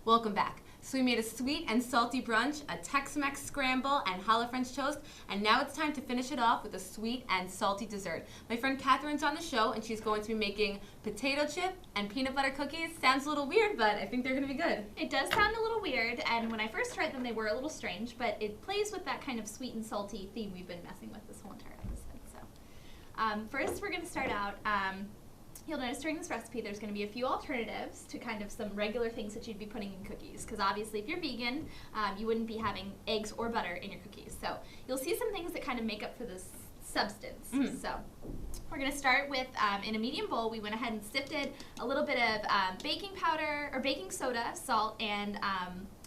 Welcome back. So we made a sweet and salty brunch, a Tex-Mex scramble, and challah French toast, and now it's time to finish it off with a sweet and salty dessert. My friend Catherine's on the show, and she's going to be making potato chip and peanut butter cookies. Sounds a little weird, but I think they're going to be good. It does sound a little weird, and when I first tried them, they were a little strange, but it plays with that kind of sweet and salty theme we've been messing with this whole entire episode. So, first we're going to start out. You'll notice during this recipe there's going to be a few alternatives to kind of some regular things that you'd be putting in cookies, because obviously if you're vegan, you wouldn't be having eggs or butter in your cookies. So you'll see some things that kind of make up for this substance. So we're going to start with, in a medium bowl, we went ahead and sifted a little bit of baking powder, or baking soda, salt, and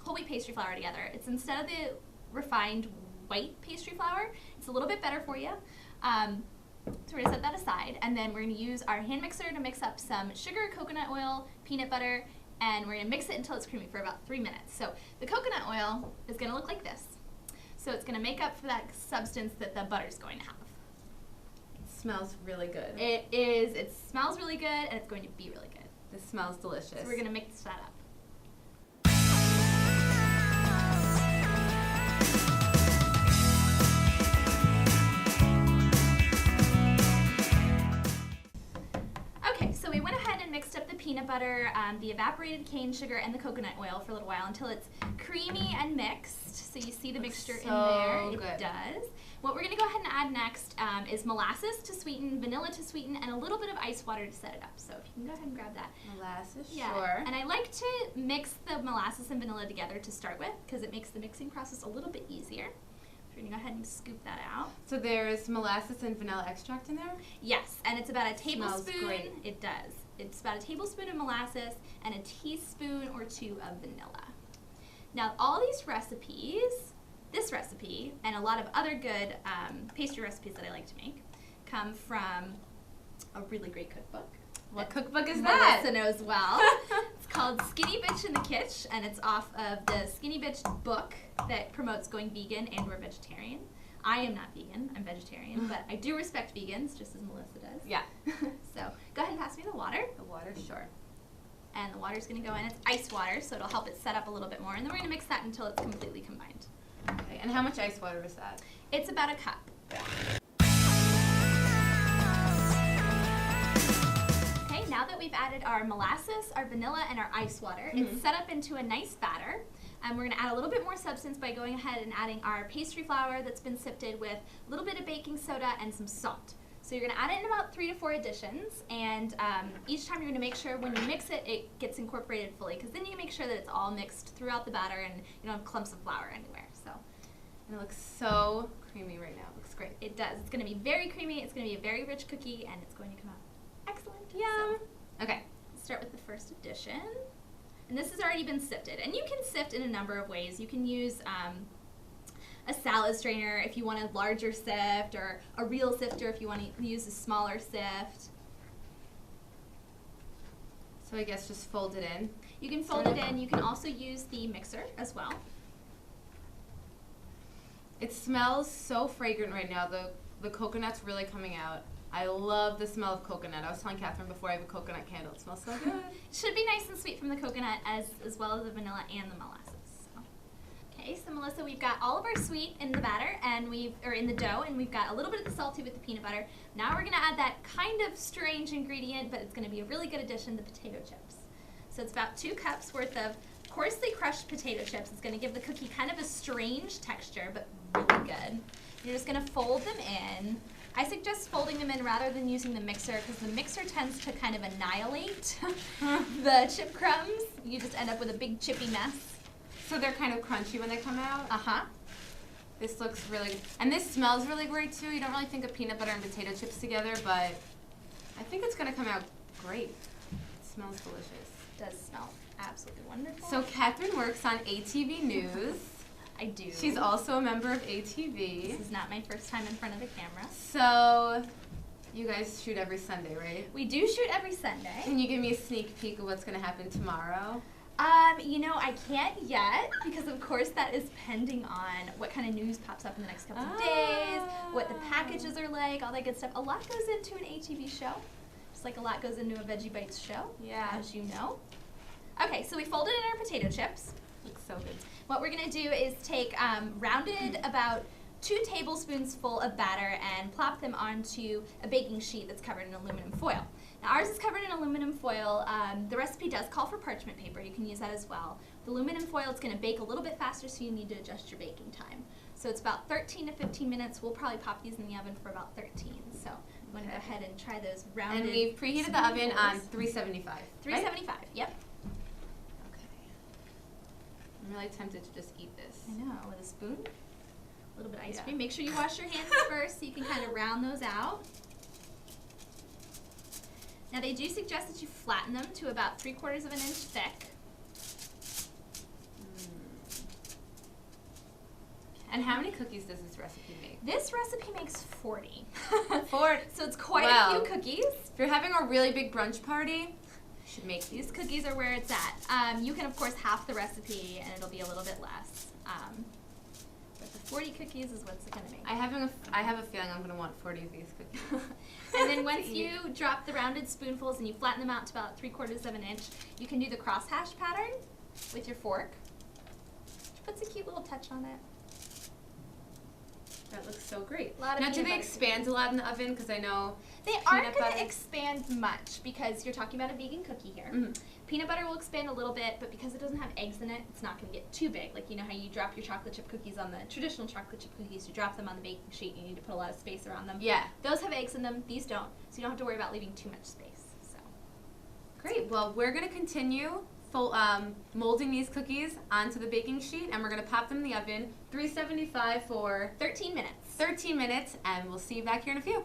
whole wheat pastry flour together. It's instead of the refined white pastry flour, it's a little bit better for you. So we're going to set that aside, and then we're going to use our hand mixer to mix up some sugar, coconut oil, peanut butter, and we're going to mix it until it's creamy for about 3 minutes. So the coconut oil is going to look like this. So it's going to make up for that substance that the butter is going to have. It smells really good. It is. It smells really good, and it's going to be really good. This smells delicious. So we're going to mix that up. Mixed up the peanut butter, the evaporated cane sugar, and the coconut oil for a little while until it's creamy and mixed. So you see the mixture in there. It does. What we're going to go ahead and add next is molasses to sweeten, vanilla to sweeten, and a little bit of ice water to set it up. So if you can go ahead and grab that. Molasses, yeah. Sure. And I like to mix the molasses and vanilla together to start with because it makes the mixing process a little bit easier. We're going to go ahead and scoop that out. So there's molasses and vanilla extract in there? Yes, and it's about a tablespoon. Smells great. It does. It's about a tablespoon of molasses and a teaspoon or two of vanilla. Now, all these recipes, this recipe, and a lot of other good pastry recipes that I like to make, come from a really great cookbook. What cookbook is that? Melissa knows well. It's called Skinny Bitch in the Kitch, and it's off of the Skinny Bitch book that promotes going vegan and or vegetarian. I am not vegan, I'm vegetarian, but I do respect vegans, just as Melissa does. Yeah. So go ahead and pass me the water. The water, sure. And the water's going to go in. It's ice water, so it'll help it set up a little bit more. And then we're going to mix that until it's completely combined. Okay, and how much ice water is that? It's about a cup. Okay, now that we've added our molasses, our vanilla, and our ice water, it's set up into a nice batter. And we're going to add a little bit more substance by going ahead and adding our pastry flour that's been sifted with a little bit of baking soda and some salt. So you're going to add it in about 3 to 4 additions, and each time you're going to make sure when you mix it, it gets incorporated fully, because then you can make sure that it's all mixed throughout the batter and you don't have clumps of flour anywhere. So, and it looks so creamy right now. It looks great. It does. It's going to be very creamy. It's going to be a very rich cookie, and it's going to come out excellent. Yum. So, okay, let's start with the first addition. And this has already been sifted. And you can sift in a number of ways. You can use a salad strainer if you want a larger sift, or a real sifter if you want to use a smaller sift. So I guess just fold it in. You can fold it in. You can also use the mixer as well. It smells so fragrant right now. The coconut's really coming out. I love the smell of coconut. I was telling Catherine before, I have a coconut candle. It smells so good. It should be nice and sweet from the coconut as well as the vanilla and the molasses. So. Okay, so Melissa, we've got all of our sweet in the batter and in the dough, and we've got a little bit of the salty with the peanut butter. Now we're going to add that kind of strange ingredient, but it's going to be a really good addition, the potato chips. So it's about 2 cups worth of coarsely crushed potato chips. It's going to give the cookie kind of a strange texture, but really good. You're just going to fold them in. I suggest folding them in rather than using the mixer, because the mixer tends to kind of annihilate the chip crumbs. You just end up with a big chippy mess. So they're kind of crunchy when they come out? Uh-huh. This looks really good. And this smells really great too. You don't really think of peanut butter and potato chips together, but I think it's going to come out great. It smells delicious. It does smell absolutely wonderful. So Catherine works on ATV News. I do. She's also a member of ATV. This is not my first time in front of the camera. So you guys shoot every Sunday, right? We do shoot every Sunday. Can you give me a sneak peek of what's going to happen tomorrow? You know, I can't yet, because of course that is pending on what kind of news pops up in the next couple of days, what the packages are like, all that good stuff. A lot goes into an ATV show, just like a lot goes into a Veggie Bites show, yeah, as you know. Okay, so we folded in our potato chips. Looks so good. What we're going to do is take rounded about 2 tablespoons full of batter and plop them onto a baking sheet that's covered in aluminum foil. Now ours is covered in aluminum foil. The recipe does call for parchment paper. You can use that as well. The aluminum foil is going to bake a little bit faster, so you need to adjust your baking time. So it's about 13 to 15 minutes. We'll probably pop these in the oven for about 13. So I'm going to go ahead and try those rounded. And we've preheated the oven on 375. 375, right? Yep. Okay. I'm really tempted to just eat this. I know, with a spoon. A little bit of ice cream. Make sure you wash your hands first so you can kind of round those out. Now they do suggest that you flatten them to about 3/4 of an inch thick. And how many cookies does this recipe make? This recipe makes 40. 40. So it's quite a few cookies. If you're having a really big brunch party, you should make these cookies are where it's at. You can of course half the recipe and it'll be a little bit less. But the 40 cookies is what's it gonna make. I have a feeling I'm gonna want 40 of these cookies. And then once you drop the rounded spoonfuls and you flatten them out to about 3/4 of an inch, you can do the crosshatch pattern with your fork, which puts a cute little touch on it. That looks so great. Now, do they expand a lot in the oven? Because I know they aren't going to expand much because you're talking about a vegan cookie here. Mm-hmm. Peanut butter will expand a little bit, but because it doesn't have eggs in it, it's not going to get too big. Like, you know how you drop your chocolate chip cookies on the traditional chocolate chip cookies, you drop them on the baking sheet, you need to put a lot of space around them. Yeah. Those have eggs in them, these don't. So you don't have to worry about leaving too much space. So great. Well, we're going to continue molding these cookies onto the baking sheet, and we're going to pop them in the oven, 375 for 13 minutes. 13 minutes, and we'll see you back here in a few.